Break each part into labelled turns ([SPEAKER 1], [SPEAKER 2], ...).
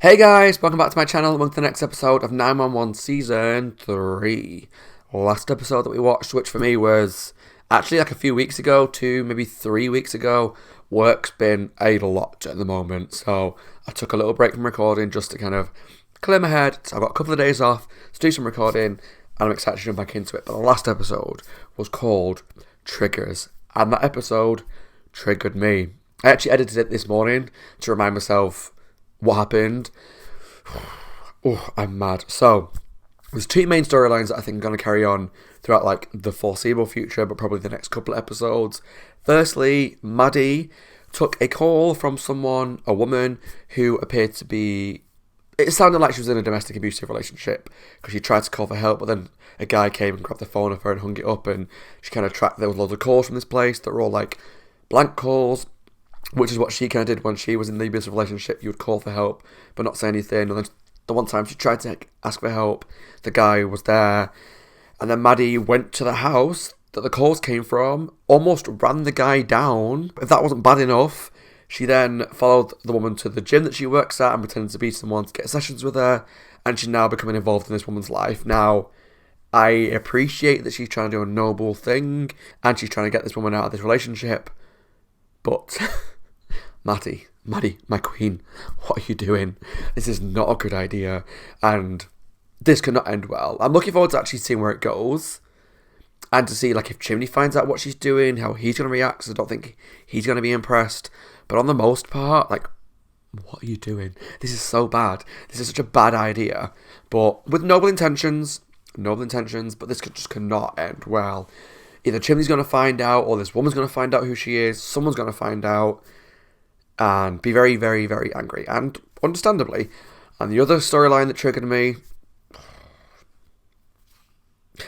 [SPEAKER 1] Hey guys, welcome back to my channel. Welcome to the next episode of 911 Season 3. Last episode that we watched, which for me was actually like a few weeks ago, 2, maybe 3 weeks ago. Work's been a lot at the moment, so I took a little break from recording just to kind of clear my head. So I got a couple of days off to do some recording, and I'm excited to jump back into it. But the last episode was called Triggers, and that episode triggered me. I actually edited it this morning to remind myself what happened. Oh, I'm mad. So, there's two main storylines that I think are going to carry on throughout like the foreseeable future, but probably the next couple of episodes. Firstly, Maddie took a call from someone, a woman, who appeared to be... It sounded like she was in a domestic abusive relationship because she tried to call for help, but then a guy came and grabbed the phone off her and hung it up, and she kind of tracked... There was loads of calls from this place that were all like blank calls, which is what she kind of did when she was in the abusive relationship. You would call for help, but not say anything. And then the one time she tried to ask for help, the guy was there. And then Maddie went to the house that the calls came from, almost ran the guy down. If that wasn't bad enough, she then followed the woman to the gym that she works at and pretended to be someone to get sessions with her. And she's now becoming involved in this woman's life. Now, I appreciate that she's trying to do a noble thing, and she's trying to get this woman out of this relationship. But... Maddie, my queen, what are you doing? This is not a good idea, and this could not end well. I'm looking forward to actually seeing where it goes, and to see like if Chimney finds out what she's doing, how he's going to react, because I don't think he's going to be impressed. But on the most part, like, what are you doing? This is so bad. This is such a bad idea, but with noble intentions, but this could not end well. Either Chimney's going to find out, or this woman's going to find out who she is, someone's going to find out, and be very, very, very angry, and understandably. And the other storyline that triggered me,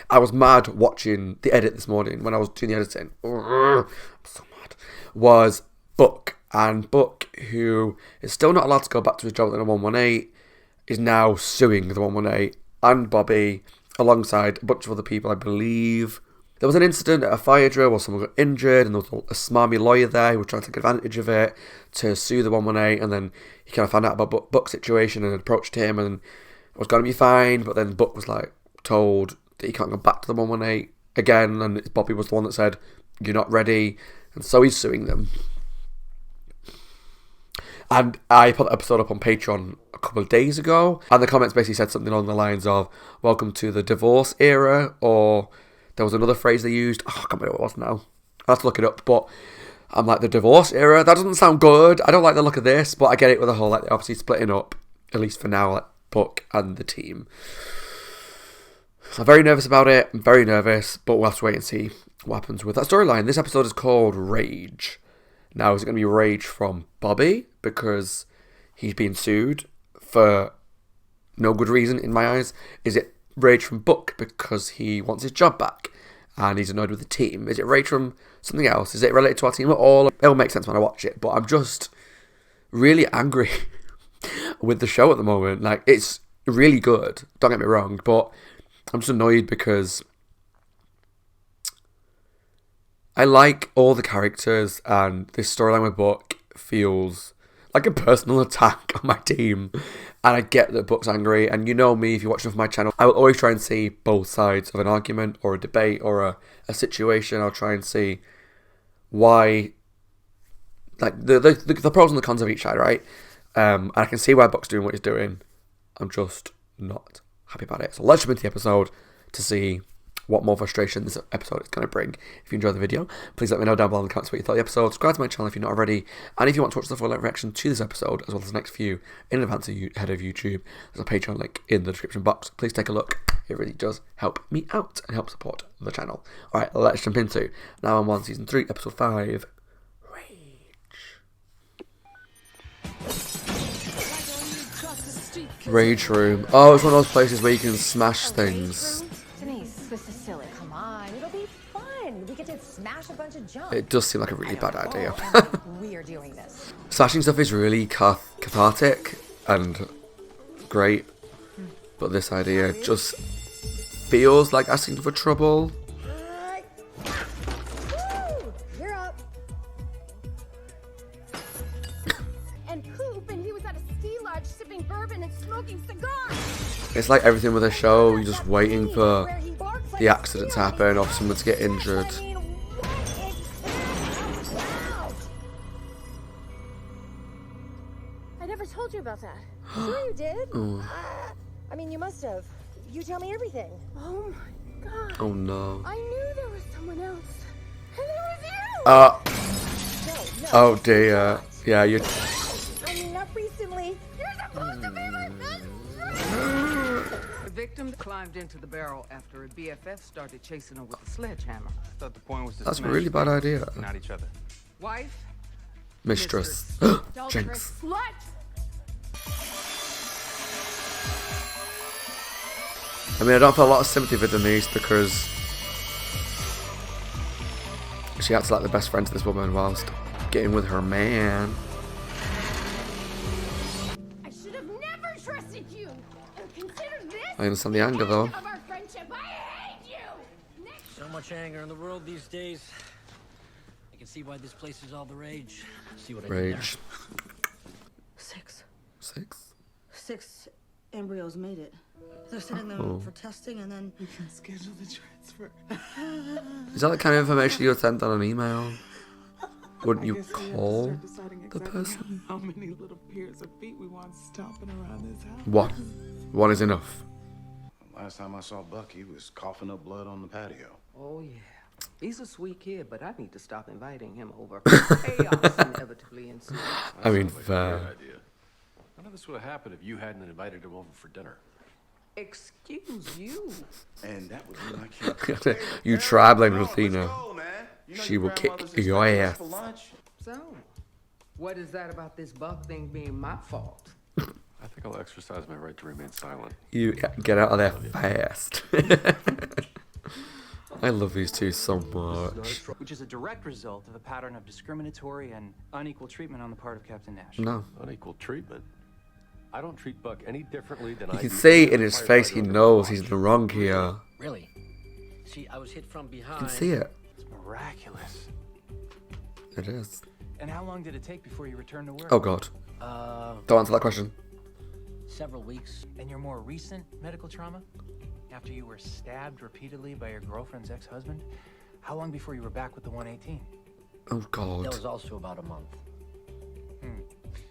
[SPEAKER 1] I was mad watching the edit this morning when I was doing the editing. I'm so mad. Was Buck. And Buck, who is still not allowed to go back to his job in the 118, is now suing the 118 and Bobby alongside a bunch of other people, I believe. There was an incident at a fire drill where someone got injured, and there was a smarmy lawyer there who was trying to take advantage of it to sue the 118, and then he kind of found out about Buck's situation and approached him and it was going to be fine, but then Buck was like told that he can't go back to the 118 again, and Bobby was the one that said, "You're not ready," and so he's suing them. And I put the episode up on Patreon a couple of days ago, and the comments basically said something along the lines of, "Welcome to the divorce era," or... There was another phrase they used. Oh, I can't remember what it was now. I have to look it up. But I'm like, the divorce era? That doesn't sound good. I don't like the look of this. But I get it with the whole, like, obviously splitting up. At least for now, like, Buck and the team. So I'm very nervous about it. I'm very nervous. But we'll have to wait and see what happens with that storyline. This episode is called Rage. Now, is it going to be rage from Bobby? Because he's being sued for no good reason, in my eyes. Is it rage from Buck because he wants his job back and he's annoyed with the team? Is it rage from something else? Is it related to our team at all? It'll make sense when I watch it, but I'm just really angry with the show at the moment. Like, it's really good, don't get me wrong, but I'm just annoyed because I like all the characters, and this storyline with Buck feels like a personal attack on my team. And I get that Buck's angry, and you know me, if you watch enough of my channel, I will always try and see both sides of an argument or a debate or a situation. I'll try and see why, like, the pros and the cons of each side, right? And I can see why Buck's doing what he's doing. I'm just not happy about it. So let's jump into the episode to see what more frustration this episode is going to bring. If you enjoyed the video, please let me know down below in the comments what you thought of the episode. Subscribe to my channel if you're not already. And if you want to watch the full reaction to this episode, as well as the next few in advance ahead of YouTube, there's a Patreon link in the description box. Please take a look. It really does help me out and help support the channel. Alright, let's jump into 911 Season 3, Episode 5, Rage. Rage Room. Oh, it's one of those places where you can smash things.
[SPEAKER 2] This is silly. Come on, it'll be fun. We get to smash a bunch of junk.
[SPEAKER 1] It does seem like a really bad idea.
[SPEAKER 2] We are doing this.
[SPEAKER 1] Smashing stuff is really cathartic and great, but this idea just feels like asking for trouble.
[SPEAKER 2] You're up. And poop, and he was at a ski lodge sipping bourbon. bourbon and smoking cigars.
[SPEAKER 1] It's like everything with a show. You're just waiting for the accident to happen or someone to get injured.
[SPEAKER 2] I never told you about that. Sure you did. I mean, you must have. You tell me everything. Oh my god.
[SPEAKER 1] Oh no.
[SPEAKER 2] I knew there was someone else. And it was you! No,
[SPEAKER 1] Oh dear. Yeah, you.
[SPEAKER 2] I mean, not recently. You're supposed to be my best friend!
[SPEAKER 3] The victim climbed into the barrel after a BFF started chasing her with a sledgehammer.
[SPEAKER 4] I thought the point was to
[SPEAKER 1] That's a
[SPEAKER 4] smash
[SPEAKER 1] really bad
[SPEAKER 4] things,
[SPEAKER 1] idea.
[SPEAKER 4] not each other.
[SPEAKER 3] Wife,
[SPEAKER 1] Mistress. Jinx.
[SPEAKER 2] Slut!
[SPEAKER 1] I mean, I don't feel a lot of sympathy for Denise because she acts like the best friend to this woman whilst getting with her man.
[SPEAKER 2] I should have never trusted you. And consider this.
[SPEAKER 1] I understand the anger though.
[SPEAKER 2] Of our friendship. I hate you. Next.
[SPEAKER 5] So much anger in the world these days. I can see why this place is all the rage. See what I did there?
[SPEAKER 1] Rage.
[SPEAKER 6] 6
[SPEAKER 1] 6?
[SPEAKER 6] embryos made it. They're sending them for testing and then
[SPEAKER 7] We can schedule the transfer.
[SPEAKER 1] Is that the kind of information you would send on an email? Wouldn't
[SPEAKER 7] I
[SPEAKER 1] you
[SPEAKER 7] guess we have to
[SPEAKER 1] call
[SPEAKER 7] start deciding
[SPEAKER 1] the
[SPEAKER 7] exactly
[SPEAKER 1] person?
[SPEAKER 7] how many little piers or feet we want stomping around this house.
[SPEAKER 1] One. One is enough.
[SPEAKER 8] Last time I saw Buck, he was coughing up blood on the patio.
[SPEAKER 3] oh yeah. He's a sweet kid, but I need to stop inviting him over. Chaos inevitably ensues.
[SPEAKER 1] I mean,
[SPEAKER 4] Great
[SPEAKER 1] fair.
[SPEAKER 4] idea. None of this would have happened if you hadn't invited him over for dinner.
[SPEAKER 3] Excuse you.
[SPEAKER 8] And that would be my cue.
[SPEAKER 1] You try blaming Athena.
[SPEAKER 8] Let's go, man. You know
[SPEAKER 1] She
[SPEAKER 8] your
[SPEAKER 1] will kick
[SPEAKER 8] grandmother's
[SPEAKER 1] your
[SPEAKER 8] expecting us
[SPEAKER 1] ass.
[SPEAKER 8] for lunch.
[SPEAKER 3] So, what is that about this Buck thing being my fault?
[SPEAKER 4] I think I'll exercise my right to remain silent.
[SPEAKER 1] You get out of there fast. I love these two so much.
[SPEAKER 9] Which is a direct result of a pattern of discriminatory and unequal treatment on the part of Captain Nash.
[SPEAKER 1] No.
[SPEAKER 4] Unequal treatment. I don't treat Buck any differently than
[SPEAKER 1] You
[SPEAKER 4] I
[SPEAKER 1] can
[SPEAKER 4] do
[SPEAKER 1] see
[SPEAKER 4] any
[SPEAKER 1] in his
[SPEAKER 4] firefighter
[SPEAKER 1] face he
[SPEAKER 4] under
[SPEAKER 1] knows
[SPEAKER 4] watch.
[SPEAKER 1] he's in the wrong here.
[SPEAKER 5] Really? See, I was hit from behind.
[SPEAKER 1] You can see it.
[SPEAKER 9] It's miraculous.
[SPEAKER 1] It is.
[SPEAKER 9] And how long did it take before you returned to work?
[SPEAKER 1] Oh god. Don't answer that question.
[SPEAKER 5] Several weeks.
[SPEAKER 9] And your more recent medical trauma? After you were stabbed repeatedly by your girlfriend's ex-husband? How long before you were back with the 118?
[SPEAKER 1] Oh
[SPEAKER 5] That
[SPEAKER 1] god.
[SPEAKER 5] was also about a month.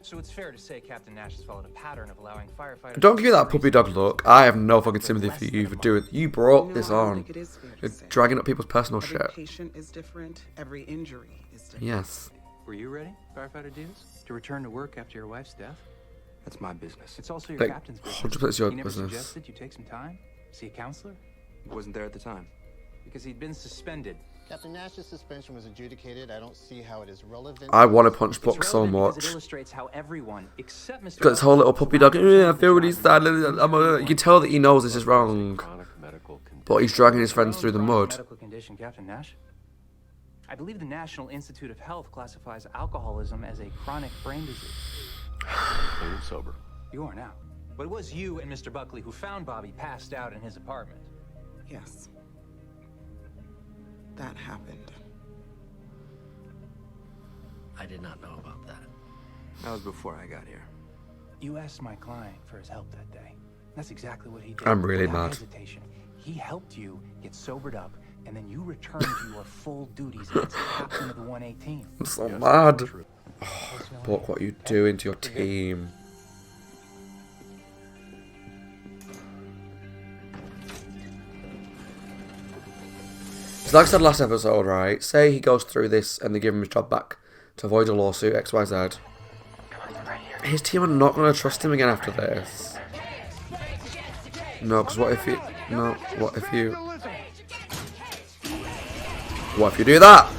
[SPEAKER 9] So it's fair to say Captain Nash has followed a pattern of allowing firefighters...
[SPEAKER 1] Don't give you that puppy dog look. I have no fucking sympathy for you for doing. You brought this
[SPEAKER 7] I don't
[SPEAKER 1] on.
[SPEAKER 7] think it is fair to
[SPEAKER 1] You're
[SPEAKER 7] say.
[SPEAKER 1] dragging up people's personal
[SPEAKER 7] Every
[SPEAKER 1] shit.
[SPEAKER 7] patient is different. Every injury is different.
[SPEAKER 1] Yes.
[SPEAKER 9] Were you ready, firefighter dudes, to return to work after your wife's death?
[SPEAKER 4] That's my business.
[SPEAKER 9] It's also your
[SPEAKER 1] Like,
[SPEAKER 9] captain's business.
[SPEAKER 1] 100% it's your
[SPEAKER 9] He never
[SPEAKER 1] business.
[SPEAKER 9] suggested you take some time, see a counselor?
[SPEAKER 4] Wasn't there at the time.
[SPEAKER 9] Because he'd been suspended.
[SPEAKER 10] Captain Nash's suspension was adjudicated. I don't see how it is relevant.
[SPEAKER 1] I want to punch
[SPEAKER 9] It's
[SPEAKER 1] Buck so
[SPEAKER 9] relevant because
[SPEAKER 1] much.
[SPEAKER 9] It illustrates how everyone, except Mr.
[SPEAKER 1] Got this whole little puppy dog. I feel really sad. You can tell that he knows this is wrong.
[SPEAKER 4] Chronic medical condition.
[SPEAKER 1] But he's dragging his friends
[SPEAKER 9] Your own
[SPEAKER 1] through the
[SPEAKER 9] chronic
[SPEAKER 1] mud.
[SPEAKER 9] Medical condition, Captain Nash. I believe the National Institute of Health classifies alcoholism as a chronic brain disease.
[SPEAKER 4] Clean and sober.
[SPEAKER 9] You are now. But it was you and Mr. Buckley who found Bobby passed out in his apartment.
[SPEAKER 7] Yes. That happened.
[SPEAKER 5] I did not know about that.
[SPEAKER 4] That was before I got here.
[SPEAKER 9] You asked my client for his help that day. That's exactly what he did.
[SPEAKER 1] I'm really
[SPEAKER 9] Without
[SPEAKER 1] mad.
[SPEAKER 9] hesitation. He helped you get sobered up, and then you returned to your full duties as the captain of the 118.
[SPEAKER 1] I'm so mad. Oh, Buck, what are you doing to your team? So like I said last episode, right? Say he goes through this and they give him his job back to avoid a lawsuit, XYZ. His team are not going to trust him again after this. No, because what if you... No, what if you... What if you do that?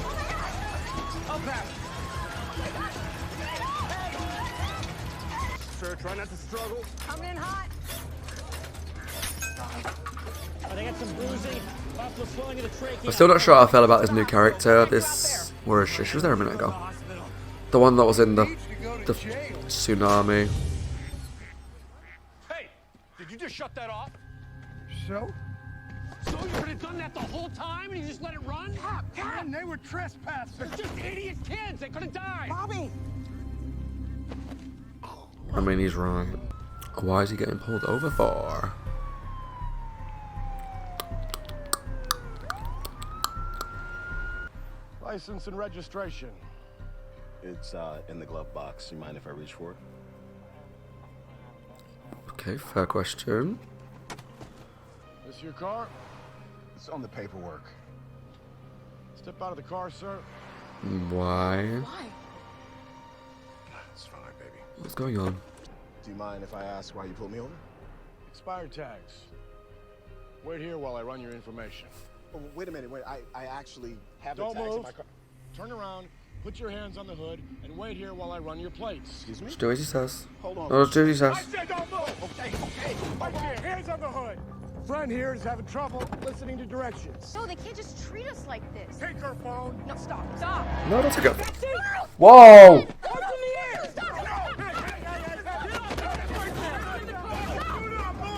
[SPEAKER 4] Sir, try not to struggle.
[SPEAKER 2] Coming in hot.
[SPEAKER 1] I'm still not sure how I felt about this new character. This... Where is she? She was there a minute ago. The one that was in the tsunami.
[SPEAKER 4] Hey, did you just shut that off?
[SPEAKER 11] So?
[SPEAKER 4] So you could have done that the whole time and you just let it run?
[SPEAKER 11] And they were trespassing.
[SPEAKER 4] They're just idiot kids. They could have died.
[SPEAKER 7] Bobby!
[SPEAKER 1] I mean, he's right. Why is he getting pulled over for?
[SPEAKER 11] License and registration.
[SPEAKER 8] It's in the glove box. You mind if I reach for it?
[SPEAKER 1] Okay, fair question.
[SPEAKER 11] This your car?
[SPEAKER 8] It's on the paperwork.
[SPEAKER 11] Step out of the car, sir.
[SPEAKER 1] Why?
[SPEAKER 2] Why?
[SPEAKER 8] It's fine, baby.
[SPEAKER 1] What's going on?
[SPEAKER 8] Do you mind if I ask why you pulled me over?
[SPEAKER 11] Expired tags. Wait here while I run your information.
[SPEAKER 8] Oh, wait a minute. Wait, I actually have
[SPEAKER 11] Don't
[SPEAKER 8] the tags
[SPEAKER 11] move.
[SPEAKER 8] in my car.
[SPEAKER 11] Turn around, put your hands on the hood, and wait here while I run your plates.
[SPEAKER 8] Excuse me?
[SPEAKER 1] Just do as he says.
[SPEAKER 8] Hold on.
[SPEAKER 1] No, just do as he says.
[SPEAKER 11] I said don't move! Okay, hands on the hood. Friend here is having trouble listening to directions.
[SPEAKER 2] No, they can't just treat us like this.
[SPEAKER 11] Take her phone.
[SPEAKER 2] No, stop. Stop.
[SPEAKER 1] No, don't take it.
[SPEAKER 2] No.
[SPEAKER 1] Whoa!
[SPEAKER 2] What's in the air? Stop.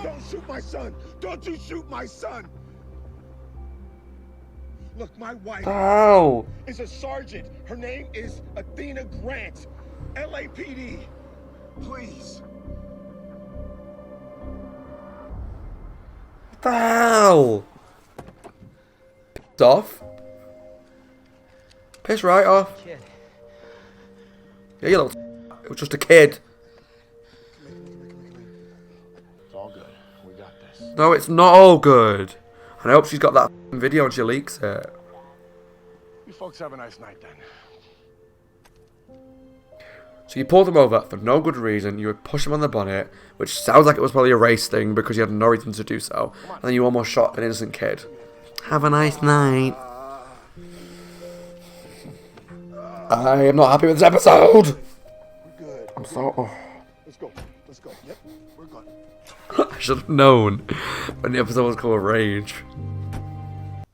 [SPEAKER 11] Don't shoot my son! Don't you shoot my son! Look, my wife
[SPEAKER 1] Ow!
[SPEAKER 11] is a sergeant. Her name is Athena Grant. LAPD. Please.
[SPEAKER 1] Ow! Pissed off. Piss right off.
[SPEAKER 9] Kid.
[SPEAKER 1] Yeah, you little. It was just a kid.
[SPEAKER 8] It's all good. We got this.
[SPEAKER 1] No, it's not all good. And I hope she's got that video and she leaks it.
[SPEAKER 11] You folks have a nice night then.
[SPEAKER 1] So you pulled him over for no good reason. You would push him on the bonnet, which sounds like it was probably a race thing because you had no reason to do so. And then you almost shot an innocent kid. Have a nice night. I am not happy with this episode.
[SPEAKER 11] We're good.
[SPEAKER 1] I'm so. Oh.
[SPEAKER 11] Let's go. Let's go. Yep, we're good.
[SPEAKER 1] I should have known when the episode was called Rage.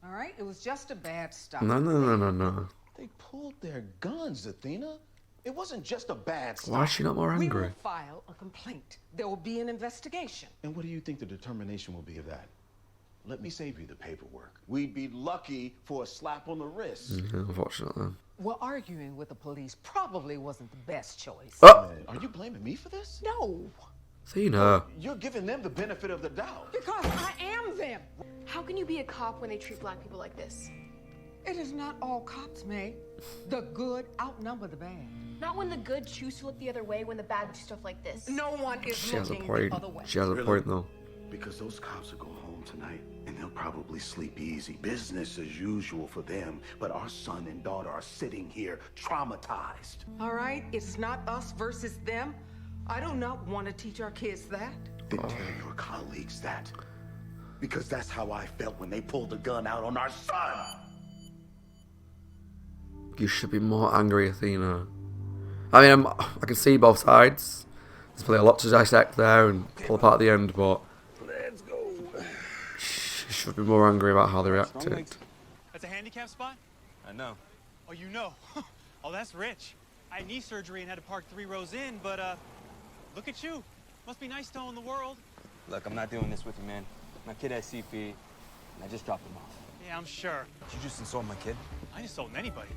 [SPEAKER 3] All right, it was just a bad stop.
[SPEAKER 1] No.
[SPEAKER 8] They pulled their guns, Athena. It wasn't just a bad stop.
[SPEAKER 1] Why is she not more
[SPEAKER 3] We
[SPEAKER 1] angry?
[SPEAKER 3] will file a complaint. There will be an investigation.
[SPEAKER 8] And what do you think the determination will be of that? Let me save you the paperwork. We'd be lucky for a slap on the wrist.
[SPEAKER 1] Yeah, unfortunately.
[SPEAKER 3] Well, arguing with the police probably wasn't the best choice.
[SPEAKER 1] Oh!
[SPEAKER 8] Are you blaming me for this?
[SPEAKER 3] No,
[SPEAKER 1] Athena.
[SPEAKER 8] You're giving them the benefit of the doubt.
[SPEAKER 3] because I am them.
[SPEAKER 2] How can you be a cop when they treat black people like this?
[SPEAKER 3] It is not all cops, May. The good outnumber the bad.
[SPEAKER 2] Not when the good choose to look the other way when the bad do stuff like this.
[SPEAKER 3] No one is
[SPEAKER 1] She has a
[SPEAKER 3] looking
[SPEAKER 1] point.
[SPEAKER 3] the other way.
[SPEAKER 1] She has a point though.
[SPEAKER 8] Because those cops are going home tonight, and they'll probably sleep easy. Business as usual for them. But our son and daughter are sitting here traumatized.
[SPEAKER 3] All right, it's not us versus them. I do not want to teach our kids that.
[SPEAKER 8] Then tell your colleagues that. Because that's how I felt when they pulled the gun out on our son.
[SPEAKER 1] You should be more angry, Athena. I mean, I can see both sides. There's probably a lot to dissect there and pull apart at the end, but
[SPEAKER 11] Let's go.
[SPEAKER 1] she should be more angry about how they reacted.
[SPEAKER 12] That's a handicap spot?
[SPEAKER 13] I know.
[SPEAKER 12] Oh, you know. Oh, that's rich. I had knee surgery and had to park 3 rows in, but, look at you. Must be nice to own the world.
[SPEAKER 13] Look, I'm not doing this with you, man. My kid has CP, and I just dropped him off.
[SPEAKER 12] Yeah, I'm sure.
[SPEAKER 13] Did you just insult my kid?
[SPEAKER 12] I just told anybody.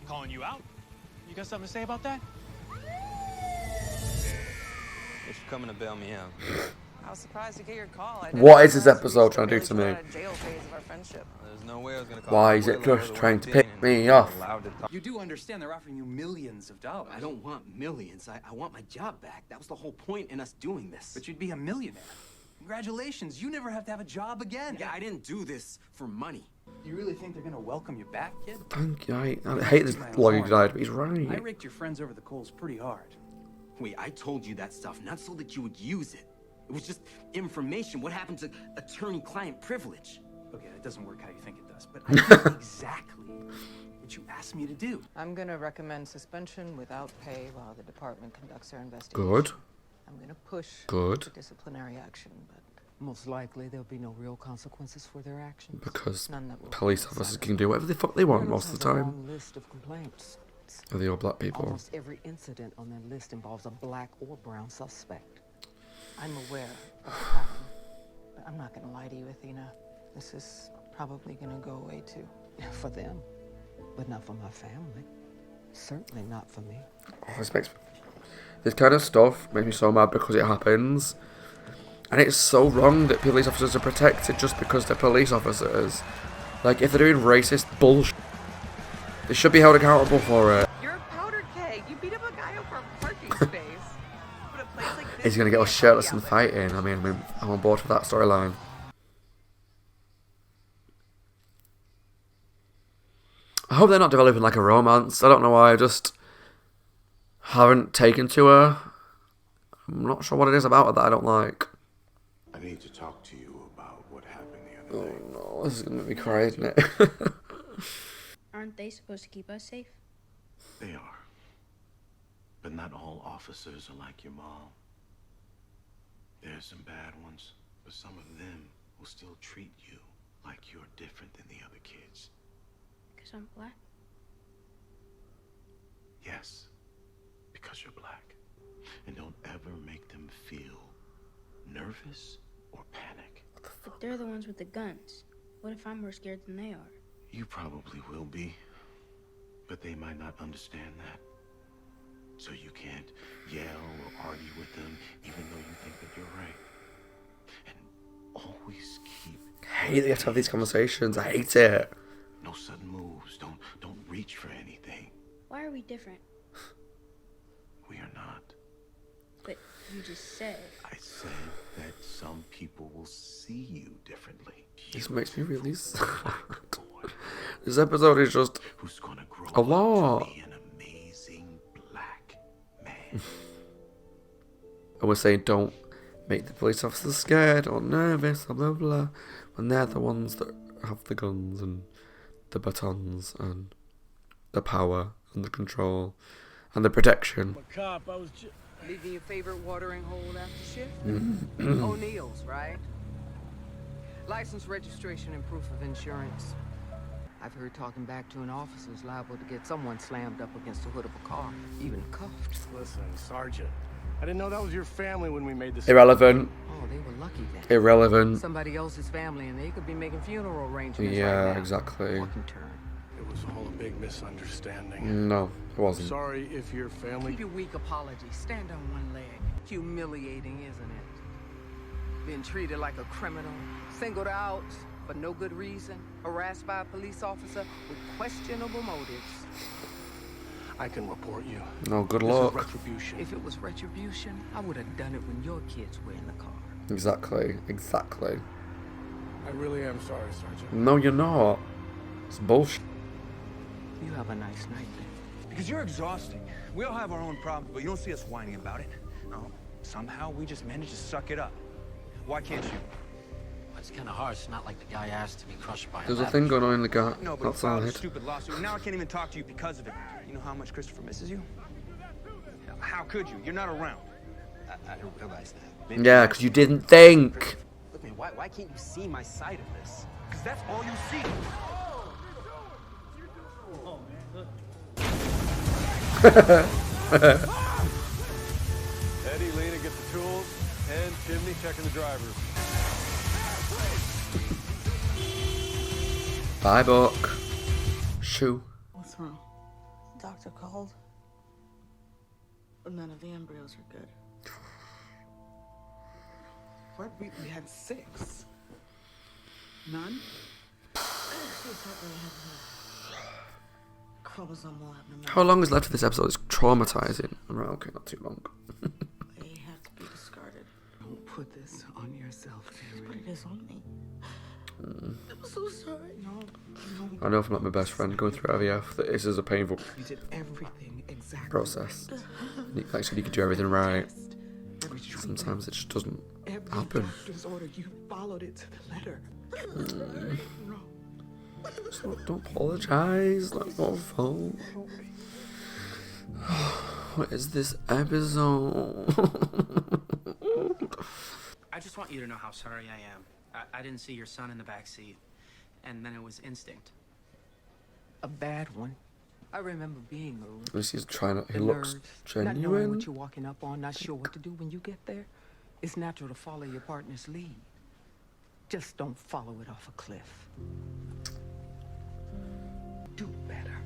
[SPEAKER 12] I'm calling you out. You got something to say about that?
[SPEAKER 13] If you're coming to bail me out.
[SPEAKER 14] I was surprised to get your call.
[SPEAKER 1] What is this episode trying to do to me?
[SPEAKER 14] Jail phase of our friendship.
[SPEAKER 13] There's no way I was gonna call
[SPEAKER 1] Why
[SPEAKER 13] my
[SPEAKER 1] is it
[SPEAKER 13] boiler
[SPEAKER 1] just
[SPEAKER 13] the
[SPEAKER 1] trying
[SPEAKER 13] one
[SPEAKER 1] to
[SPEAKER 13] thing
[SPEAKER 1] pick
[SPEAKER 13] and
[SPEAKER 1] me
[SPEAKER 13] I'm
[SPEAKER 1] off?
[SPEAKER 13] allowed to talk.
[SPEAKER 9] You do understand they're offering you millions of dollars.
[SPEAKER 15] I don't want millions. I want my job back. That was the whole point in us doing this.
[SPEAKER 9] But you'd be a millionaire. Congratulations, you never have to have a job again.
[SPEAKER 15] Yeah, I didn't do this for money.
[SPEAKER 9] You really think they're gonna welcome you back, kid?
[SPEAKER 1] Thank you. I hate this lawyer guy, but he's
[SPEAKER 9] I
[SPEAKER 1] right.
[SPEAKER 9] raked your friends over the coals pretty hard.
[SPEAKER 15] Wait, I told you that stuff, not so that you would use it. It was just information. What happened to attorney-client privilege?
[SPEAKER 9] Okay, that doesn't work how you think it does, but I did exactly what you asked me to do.
[SPEAKER 14] I'm gonna recommend suspension without pay while the department conducts their investigation.
[SPEAKER 1] Good.
[SPEAKER 14] I'm gonna push
[SPEAKER 1] Good.
[SPEAKER 14] for disciplinary action, but
[SPEAKER 3] Most likely there'll be no real consequences for their actions.
[SPEAKER 1] Because
[SPEAKER 14] none that will
[SPEAKER 1] police officers can do whatever the fuck they want most of the
[SPEAKER 3] A
[SPEAKER 1] time.
[SPEAKER 3] long list of complaints.
[SPEAKER 1] Are they all black people?
[SPEAKER 3] Almost every incident on their list involves a black or brown suspect.
[SPEAKER 14] I'm aware of the pattern. But I'm not gonna lie to you, Athena. This is probably gonna go away too.
[SPEAKER 3] For them, but not for my family. Certainly not for me.
[SPEAKER 1] Oh, this kind of stuff makes me so mad because it happens. And it's so wrong that police officers are protected just because they're police officers. Like, if they're doing racist bullshit, they should be held accountable for it.
[SPEAKER 3] You're a powder keg. You beat up a guy over a parking space. But a place like this
[SPEAKER 1] He's gonna get all shirtless and fighting. I mean, I'm on board for that storyline. I hope they're not developing like a romance. I don't know why. I just haven't taken to her. I'm not sure what it is about her that I don't like.
[SPEAKER 8] I need to talk to you about what happened the other day.
[SPEAKER 1] Oh no, this is gonna make me cry, isn't it?
[SPEAKER 16] Aren't they supposed to keep us safe?
[SPEAKER 8] They are. But not all officers are like your mom. There's some bad ones, but some of them will still treat you like you're different than the other kids.
[SPEAKER 16] Because I'm black?
[SPEAKER 8] Yes, because you're black. And don't ever make them feel nervous or panic.
[SPEAKER 16] But they're the ones with the guns. What if I'm more scared than they are?
[SPEAKER 8] You probably will be, but they might not understand that. So you can't yell or argue with them, even though you think that you're right. And always keep...
[SPEAKER 1] I hate that you have to have these conversations. I hate it.
[SPEAKER 8] No sudden moves. Don't reach for anything.
[SPEAKER 16] Why are we different?
[SPEAKER 8] We are not.
[SPEAKER 16] But you just said...
[SPEAKER 8] I said that some people will see you differently.
[SPEAKER 1] This makes me really sad. This episode is just a lot.
[SPEAKER 8] An amazing black man.
[SPEAKER 1] And we're saying don't make the police officers scared or nervous or blah blah, when they're the ones that have the guns and the batons and the power and the control and the protection.
[SPEAKER 3] I'm a cop. I was just leaving your favorite watering hole after shift. O'Neill's, right? License, registration, and proof of insurance. I've heard talking back to an officer is liable to get someone slammed up against the hood of a car, even cuffed.
[SPEAKER 11] Listen, Sergeant, I didn't know that was your family when we made this.
[SPEAKER 1] Irrelevant.
[SPEAKER 3] Oh, they were lucky then.
[SPEAKER 1] Irrelevant.
[SPEAKER 3] Somebody else's family, and they could be making funeral arrangements
[SPEAKER 1] Yeah,
[SPEAKER 3] right now.
[SPEAKER 1] exactly.
[SPEAKER 3] Lucky turn.
[SPEAKER 11] It was all a big misunderstanding.
[SPEAKER 1] No, it wasn't.
[SPEAKER 11] Sorry if your family...
[SPEAKER 3] Keep your weak apology. Stand on one leg. Humiliating, isn't it? Being treated like a criminal, singled out for no good reason, harassed by a police officer with questionable motives.
[SPEAKER 11] I can report you.
[SPEAKER 1] No, good
[SPEAKER 11] This is
[SPEAKER 1] luck.
[SPEAKER 11] retribution.
[SPEAKER 3] If it was retribution, I would have done it when your kids were in the car.
[SPEAKER 1] Exactly. Exactly.
[SPEAKER 11] I really am sorry, Sergeant.
[SPEAKER 1] No, you're not. It's bullshit.
[SPEAKER 3] You have a nice night then.
[SPEAKER 13] Because you're exhausting. We all have our own problems, but you don't see us whining about it. No, somehow we just manage to suck it up. Why can't you?
[SPEAKER 5] It's kind of harsh. Not like the guy asked to be crushed by
[SPEAKER 1] There's a thing going on in the guy
[SPEAKER 13] No, but you filed a
[SPEAKER 1] outside.
[SPEAKER 13] stupid lawsuit, and now I can't even talk to you because of it. You know how much Christopher misses you? How could you? You're not around. I don't realize that. Maybe
[SPEAKER 1] Yeah, because you didn't think.
[SPEAKER 15] Look, man, why can't you see my side of this?
[SPEAKER 13] Because that's all you see.
[SPEAKER 4] Eddie, Lena, get the tools, and Chimney checking the drivers.
[SPEAKER 1] Bye, book. Shoo.
[SPEAKER 6] What's wrong? Doctor called. But none of the embryos are good.
[SPEAKER 7] What? We had 6. None?
[SPEAKER 6] She certainly had chromosomal abnormality.
[SPEAKER 1] How long is left of this episode? It's traumatizing. Right, okay, not too long.
[SPEAKER 6] They have to be discarded.
[SPEAKER 7] Don't put this on yourself,
[SPEAKER 6] But
[SPEAKER 7] Terry.
[SPEAKER 6] it is on me. I'm so sorry.
[SPEAKER 7] No.
[SPEAKER 1] I know from like my best friend going through IVF that this is a painful
[SPEAKER 7] You did everything exactly.
[SPEAKER 1] process. Like I said, you could do everything right. Sometimes it just doesn't
[SPEAKER 7] Every
[SPEAKER 1] happen.
[SPEAKER 7] doctor's order, you followed it to the letter. No.
[SPEAKER 1] So don't apologise. That's not fault. What is this episode?
[SPEAKER 5] I just want you to know how sorry I am. I didn't see your son in the back seat, and then it was instinct.
[SPEAKER 3] A bad one. I remember being
[SPEAKER 1] At least he's trying to. He
[SPEAKER 3] the
[SPEAKER 1] looks
[SPEAKER 3] nerves, not knowing
[SPEAKER 1] genuine.
[SPEAKER 3] what you're walking up on, not sure what to do when you get there. It's natural to follow your partner's lead. Just don't follow it off a cliff. Do better.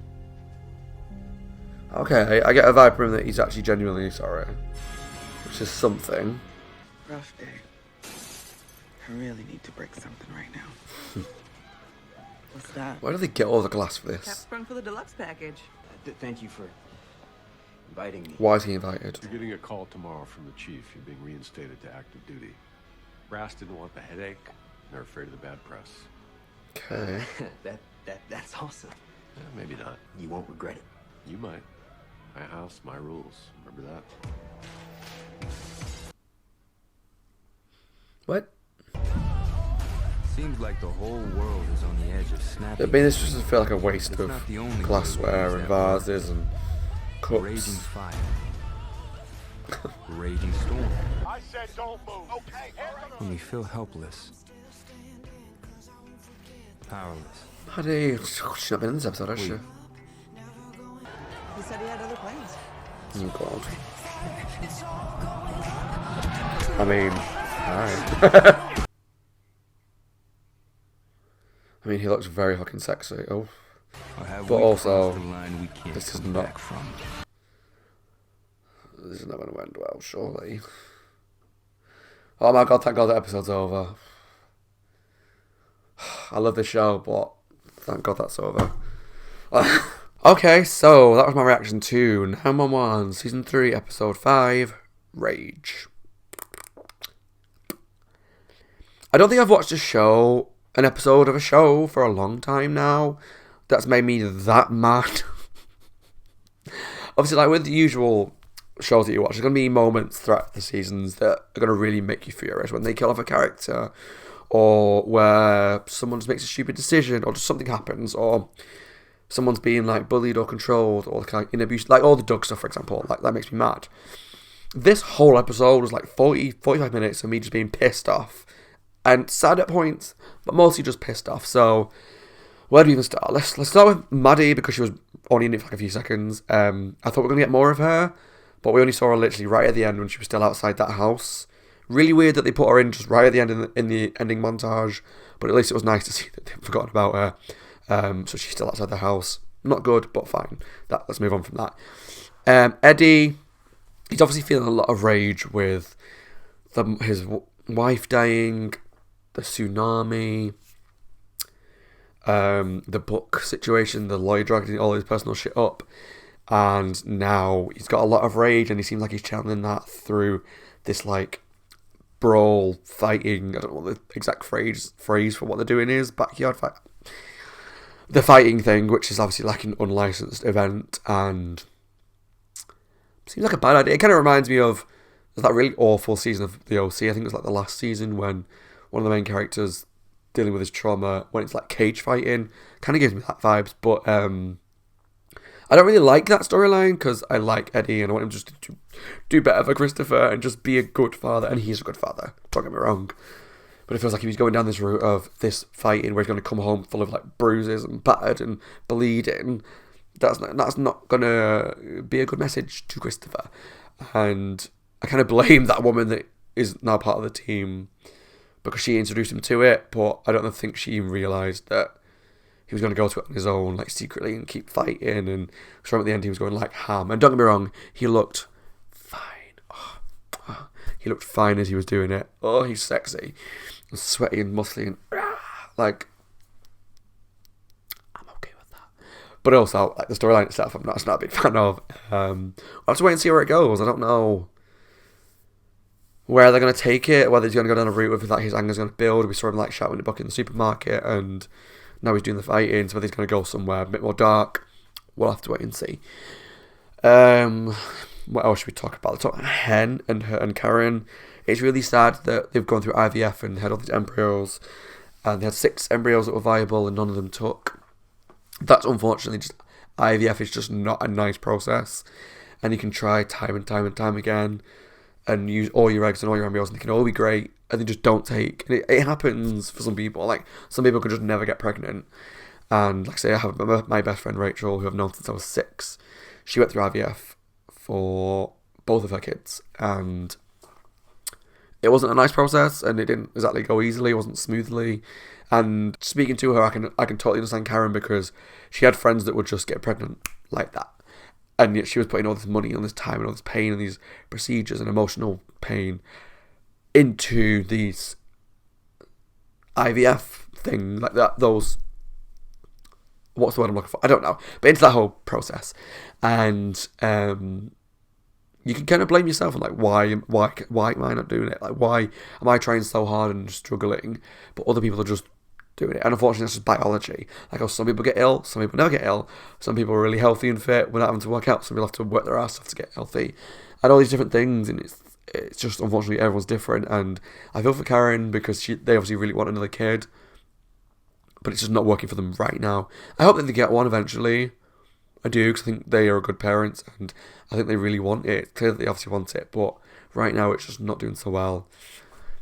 [SPEAKER 1] Okay, I get a vibe from him that he's actually genuinely sorry, which is something.
[SPEAKER 7] Rough day.
[SPEAKER 6] I really need to break something right now. What's that?
[SPEAKER 1] Where do they get all the glass for
[SPEAKER 6] Cap
[SPEAKER 1] this?
[SPEAKER 6] sprung for the deluxe package.
[SPEAKER 15] Thank you for inviting me.
[SPEAKER 1] Why is he invited?
[SPEAKER 4] You're getting a call tomorrow from the chief. You're being reinstated to active duty. Brass didn't want the headache. They're afraid of the bad press.
[SPEAKER 1] Okay.
[SPEAKER 15] That's awesome.
[SPEAKER 4] Yeah, maybe not.
[SPEAKER 15] You won't regret it.
[SPEAKER 4] You might. My house, my rules. Remember that?
[SPEAKER 1] What?
[SPEAKER 17] Seems like the whole world is on the edge of snapping.
[SPEAKER 1] I mean, this just doesn't feel like a waste of
[SPEAKER 17] not the only
[SPEAKER 1] glassware and vases and
[SPEAKER 17] Raging
[SPEAKER 1] cups.
[SPEAKER 17] fire. Raging storm.
[SPEAKER 11] I said don't move. Okay,
[SPEAKER 17] When we feel helpless. Powerless.
[SPEAKER 1] Paddy, she's not been in this episode, has she?
[SPEAKER 6] He said he had other plans.
[SPEAKER 1] Oh god. I mean, alright. I mean, he looks very fucking sexy. Oh. But also, this is not. This is not going to end well, surely. Oh my god, thank god the episode's over. I love this show, but thank god that's over. Okay, so that was my reaction to 911 Season 3, Episode 5, Rage. I don't think I've watched an episode of a show for a long time now that's made me that mad. Obviously, like with the usual shows that you watch, there's going to be moments throughout the seasons that are going to really make you furious when they kill off a character, or where someone just makes a stupid decision, or just something happens, or someone's being like bullied or controlled, or like in abuse, like all the Doug stuff, for example. Like that makes me mad. This whole episode was like 45 minutes of me just being pissed off and sad at points, but mostly just pissed off. So where do we even start? Let's start with Maddie, because she was only in it for like a few seconds. I thought we were gonna get more of her, but we only saw her literally right at the end when she was still outside that house. Really weird that they put her in just right at the end in the ending montage, but at least it was nice to see that they've forgotten about her. So she's still outside the house. Not good, but fine. Let's move on from that. Eddie, he's obviously feeling a lot of rage with his wife dying, the tsunami, the book situation, the lawyer dragging all his personal shit up, and now he's got a lot of rage, and he seems like he's channeling that through this like brawl fighting. I don't know what the exact phrase for what they're doing is. Backyard fight. The fighting thing, which is obviously like an unlicensed event, and seems like a bad idea. It kind of reminds me of that really awful season of the OC. I think it was like the last season when one of the main characters dealing with his trauma, when it's like cage fighting, kind of gives me that vibes. But I don't really like that storyline, because I like Eddie and I want him just to do better for Christopher and just be a good father. And he's a good father, don't get me wrong. But it feels like if he's going down this route of this fighting where he's going to come home full of like bruises and battered and bleeding, that's not going to be a good message to Christopher. And I kind of blame that woman that is now part of the team, because she introduced him to it, but I don't think she even realised that he was going to go to it on his own, like secretly, and keep fighting. And so at the end he was going like ham. And don't get me wrong, he looked fine. He looked fine as he was doing it. Oh, he's sexy. And sweaty and muscly and like, I'm okay with that. But also, like the storyline itself, I'm not a big fan of. I'll have to wait and see where it goes. I don't know where they're going to take it, whether he's going to go down a route with like his anger's going to build. We saw him like shouting the book in the supermarket, and now he's doing the fighting, so whether he's going to go somewhere a bit more dark, we'll have to wait and see. What else should we talk about? Let's talk about Hen and her and Karen. It's really sad that they've gone through IVF and had all these embryos, and they had 6 embryos that were viable and none of them took. That's unfortunately just, IVF is just not a nice process, and you can try time and time and time again and use all your eggs and all your embryos and they can all be great, and they just don't take. And it happens for some people. Like, some people can just never get pregnant. And like I say, I have my best friend Rachel, who I've known since I was 6. She went through IVF for both of her kids, and it wasn't a nice process, and it didn't exactly go easily. It wasn't smoothly. And speaking to her, I can totally understand Karen, because she had friends that would just get pregnant like that, and yet she was putting all this money, all this time, and all this pain, and these procedures and emotional pain into these IVF thing, like that. Those, what's the word I'm looking for? I don't know, but into that whole process, and you can kind of blame yourself and like, why am I not doing it? Like, why am I trying so hard and struggling, but other people are just doing it? And unfortunately, that's just biology. Like, how some people get ill, some people never get ill. Some people are really healthy and fit without having to work out. Some people have to work their ass off to get healthy, and all these different things. And it's just, unfortunately, everyone's different. And I feel for Karen because they obviously really want another kid, but it's just not working for them right now. I hope that they get one eventually. I do, because I think they are good parents, and I think they really want it. Clearly, they obviously want it, but right now it's just not doing so well.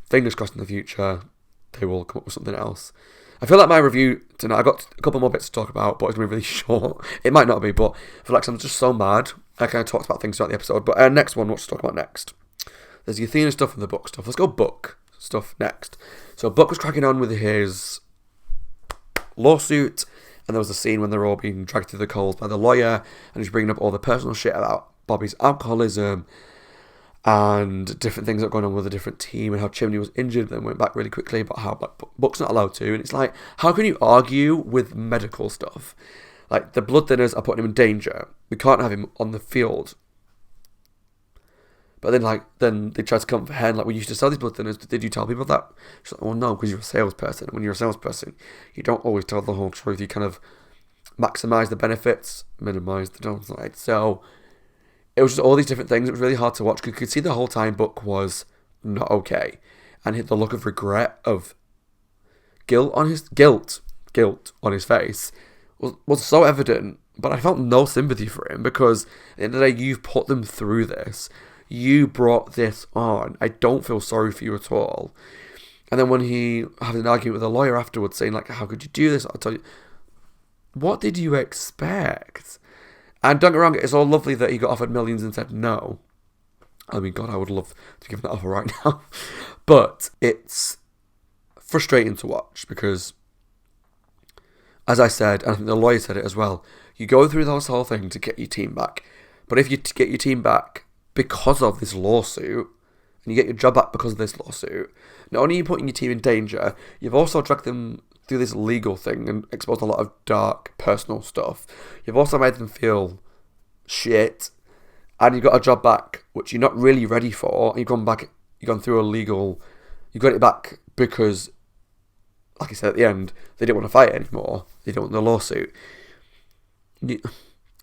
[SPEAKER 1] Fingers crossed in the future, they will come up with something else. I feel like my review tonight, I got a couple more bits to talk about, but it's going to be really short. It might not be, but I feel like I'm just so mad. I kind of talked about things throughout the episode, but next one, what to talk about next? There's the Athena stuff and the book stuff. Let's go book stuff next. So Buck was cracking on with his lawsuit, and there was a scene when they're all being dragged through the coals by the lawyer, and he's bringing up all the personal shit about Bobby's alcoholism and different things that are going on with a different team, and how Chimney was injured, then went back really quickly, but how Buck's not allowed to. And it's like, how can you argue with medical stuff? Like, the blood thinners are putting him in danger. We can't have him on the field. But then they tried to come for her, and like, we used to sell these blood thinners. Did you tell people that? She's like, well, no, because you're a salesperson. And when you're a salesperson, you don't always tell the whole truth. You kind of maximize the benefits, minimize the downside. So it was just all these different things. It was really hard to watch, because you could see the whole time Buck was not okay, and the look of regret, of guilt on his face was so evident. But I felt no sympathy for him, because at the end of the day, you've put them through this. You brought this on. I don't feel sorry for you at all. And then when he had an argument with a lawyer afterwards, saying like, how could you do this? I'll tell you, what did you expect? And don't get me wrong, it's all lovely that he got offered millions and said no. I mean, God, I would love to give him that offer right now. But it's frustrating to watch, because, as I said, and I think the lawyer said it as well, you go through this whole thing to get your team back. But if you get your team back because of this lawsuit, and you get your job back because of this lawsuit, not only are you putting your team in danger, you've also dragged them through this legal thing and exposed a lot of dark personal stuff. You've also made them feel shit, and you got a job back which you're not really ready for, and you've gone through a legal, you got it back because, like I said at the end, they didn't want to fight anymore. They don't want the lawsuit.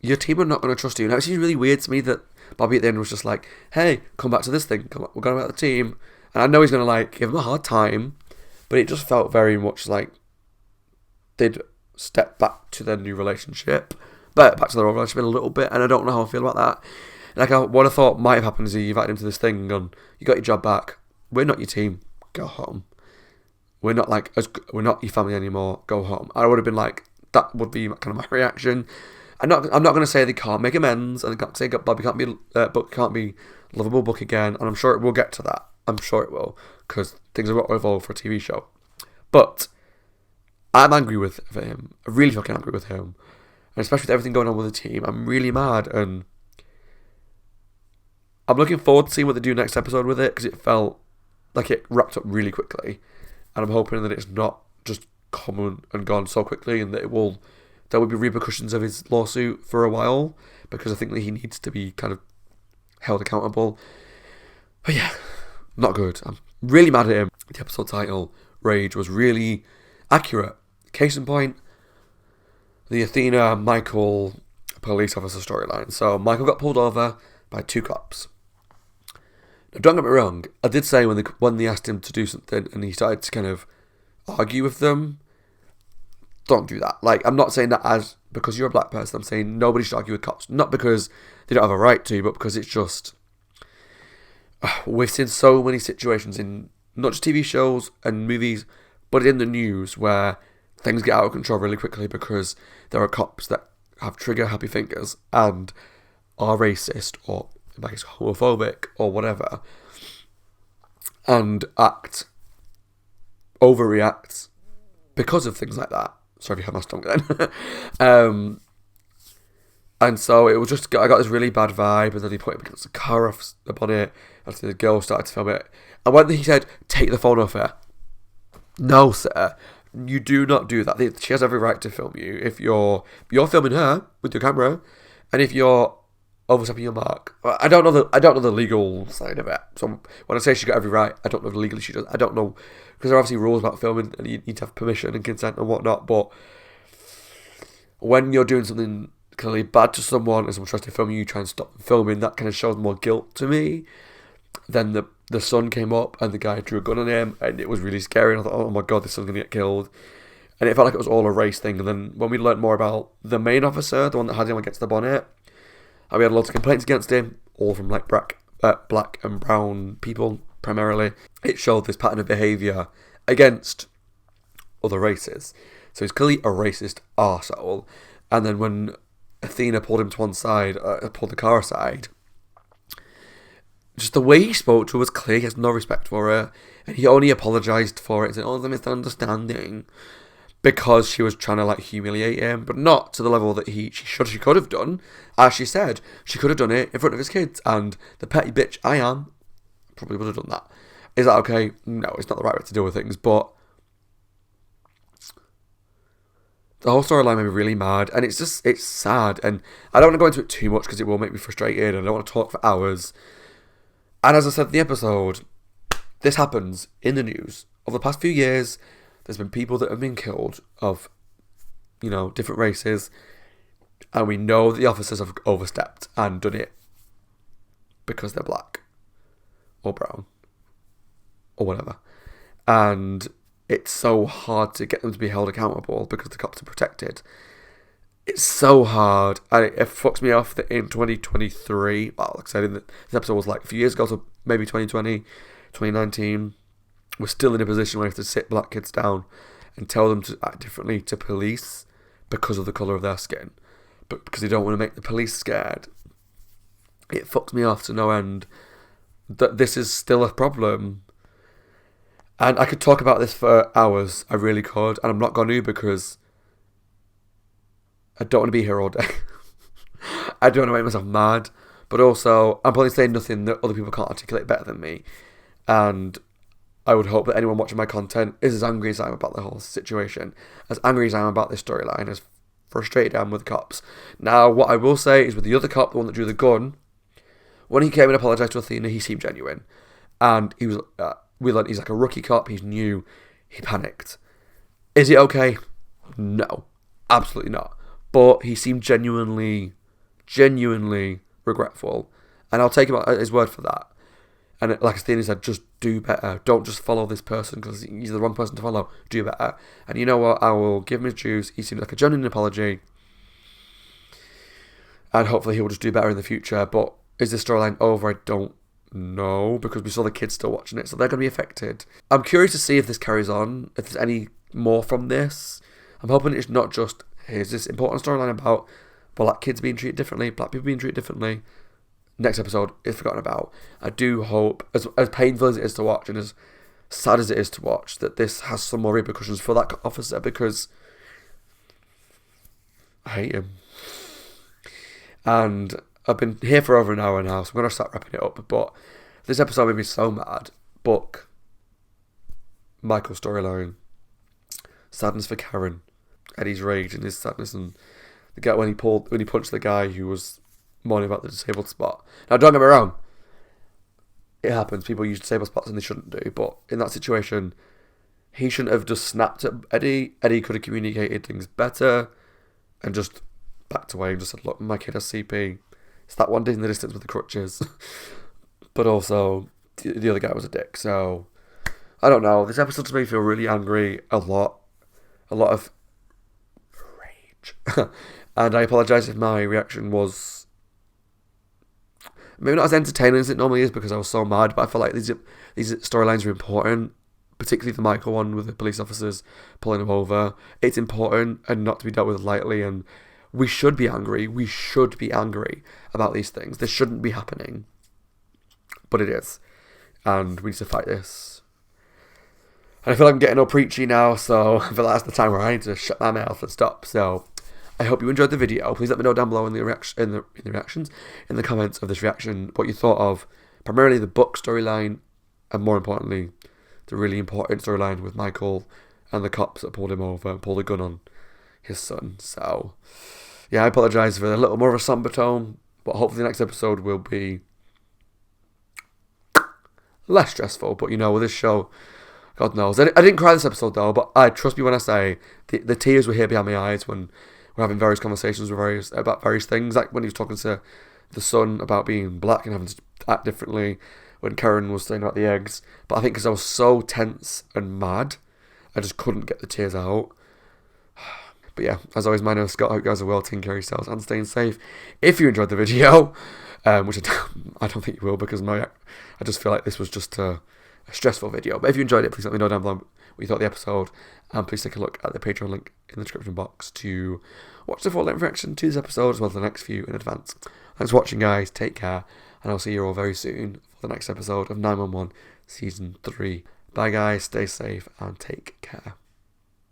[SPEAKER 1] Your team are not going to trust you. Now, it seems really weird to me that Bobby at the end was just like, hey, come back to this thing. We're going about the team. And I know he's going to like give him a hard time, but it just felt very much like they'd step back to their new relationship, but back to their old relationship a little bit. And I don't know how I feel about that. Like, what I thought might have happened is he invited him to this thing and gone, you got your job back. We're not your team. Go home. We're not your family anymore. Go home. I would have been like, that would be kind of my reaction. I'm not going to say they can't make amends, and I can't say Bobby can't be lovable Buck again, and I'm sure it will get to that. I'm sure it will, because things have got to evolve for a TV show. But I'm angry with him. I'm really fucking angry with him, and especially with everything going on with the team. I'm really mad, and I'm looking forward to seeing what they do next episode with it, because it felt like it wrapped up really quickly, and I'm hoping that it's not just come and gone so quickly, and that there will be repercussions of his lawsuit for a while, because I think that he needs to be kind of held accountable. But yeah, not good. I'm really mad at him. The episode title, Rage, was really accurate. Case in point, the Athena Michael police officer storyline. So Michael got pulled over by two cops. Now, don't get me wrong, I did say when they asked him to do something and he started to kind of argue with them, don't do that. Like, I'm not saying that as because you're a black person. I'm saying nobody should argue with cops. Not because they don't have a right to, but because it's just, we've seen so many situations in not just TV shows and movies, but in the news where things get out of control really quickly because there are cops that have trigger happy fingers and are racist or like it's homophobic or whatever, and overreact because of things like that. Sorry if you had my stomach then. And so it was just, I got this really bad vibe, and then he put him against the car off the bonnet, and the girl started to film it. And when he said, take the phone off her, No, sir. You do not do that. She has every right to film you if you're filming her with your camera, and if you're overstepping your mark. I don't know the legal side of it. So when I say she got every right, I don't know legally she does. I don't know, because there are obviously rules about filming, and you need to have permission and consent and whatnot. But when you're doing something clearly bad to someone and someone tries to film you, you try and stop them filming, that kind of shows more guilt to me. Then the son came up and the guy drew a gun on him, and it was really scary, and I thought, oh my god, this son's gonna get killed. And it felt like it was all a race thing. And then when we learned more about the main officer, the one that had him against the bonnet, and we had lots of complaints against him, all from like black and brown people primarily, it showed this pattern of behaviour against other races. So he's clearly a racist arsehole. And then when Athena pulled him to one side, pulled the car aside, just the way he spoke to her was clear. He has no respect for her, and he only apologised for it and said, "Oh, there's a misunderstanding," because she was trying to like humiliate him, but not to the level that she could have done. As she said, she could have done it in front of his kids, and the petty bitch I am probably would have done that. Is that okay? No, it's not the right way to deal with things, but the whole storyline made me really mad, and it's sad, and I don't want to go into it too much because it will make me frustrated, and I don't want to talk for hours. And as I said in the episode, this happens in the news. Over the past few years, there's been people that have been killed of, different races, and we know that the officers have overstepped and done it because they're black or brown or whatever. And it's so hard to get them to be held accountable because the cops are protected. It's so hard, and it fucks me off that in 2023, well, like I said, this episode was like a few years ago, so maybe 2020, 2019, we're still in a position where we have to sit black kids down and tell them to act differently to police because of the colour of their skin, but because they don't want to make the police scared. It fucks me off to no end that this is still a problem. And I could talk about this for hours, I really could, and I'm not going to because I don't want to be here all day. I don't want to make myself mad, but also I'm probably saying nothing that other people can't articulate better than me, and I would hope that anyone watching my content is as angry as I am about the whole situation, as angry as I am about this storyline, as frustrated I am with the cops. Now, what I will say is with the other cop, the one that drew the gun, when he came and apologised to Athena, he seemed genuine, and he was he's like a rookie cop, he's new, he panicked. Is it okay? No, absolutely not. But he seemed genuinely regretful, and I'll take him at his word for that. And like Athena said, just do better. Don't just follow this person because he's the wrong person to follow. Do better. And you know what? I will give him his dues. He seemed like a genuine apology, and hopefully he will just do better in the future. But is this storyline over? I don't know, because we saw the kids still watching it, so they're going to be affected. I'm curious to see if this carries on, if there's any more from this. I'm hoping it's not just, here's this important storyline about black kids being treated differently, black people being treated differently. Next episode is forgotten about. I do hope, as painful as it is to watch and as sad as it is to watch, that this has some more repercussions for that officer, because I hate him. And I've been here for over an hour now, so I'm going to start wrapping it up. But this episode made me so mad. Book, Michael's storyline, sadness for Karen, Eddie's rage and his sadness, and the guy when he punched the guy who was moaning about the disabled spot. Now, don't get me wrong, it happens. People use disabled spots and they shouldn't do. But in that situation, he shouldn't have just snapped at Eddie. Eddie could have communicated things better and just backed away and just said, "Look, my kid has CP. It's that one in the distance with the crutches." But also, the other guy was a dick. So, I don't know. This episode just made me feel really angry. A lot of rage. And I apologise if my reaction was maybe not as entertaining as it normally is, because I was so mad. But I feel like these storylines are important, particularly the Michael one with the police officers pulling him over. It's important and not to be dealt with lightly, and we should be angry. We should be angry about these things. This shouldn't be happening, but it is, and we need to fight this. And I feel like I'm getting all preachy now, so I feel like that's the time where I need to shut my mouth and stop. So I hope you enjoyed the video. Please let me know down below in the reactions, in the comments of this reaction, what you thought of primarily the book storyline, and more importantly, the really important storyline with Michael and the cops that pulled him over and pulled a gun on his son. So, yeah, I apologise for a little more of a somber tone, but hopefully the next episode will be less stressful. But you know, with this show, God knows. I didn't cry this episode though, but trust me when I say the tears were here behind my eyes when we're having various conversations about various things. Like when he was talking to the son about being black and having to act differently, when Karen was saying about the eggs. But I think because I was so tense and mad, I just couldn't get the tears out. But yeah, as always, my name is Scott. I hope you guys are well, taking care of yourselves and staying safe. If you enjoyed the video, which I don't think you will, because I just feel like this was just a stressful video. But if you enjoyed it, please let me know down below what you thought of the episode. And please take a look at the Patreon link in the description box to watch the full-length reaction to this episode, as well as the next few in advance. Thanks for watching, guys. Take care. And I'll see you all very soon for the next episode of 911 Season 3. Bye, guys. Stay safe and take care.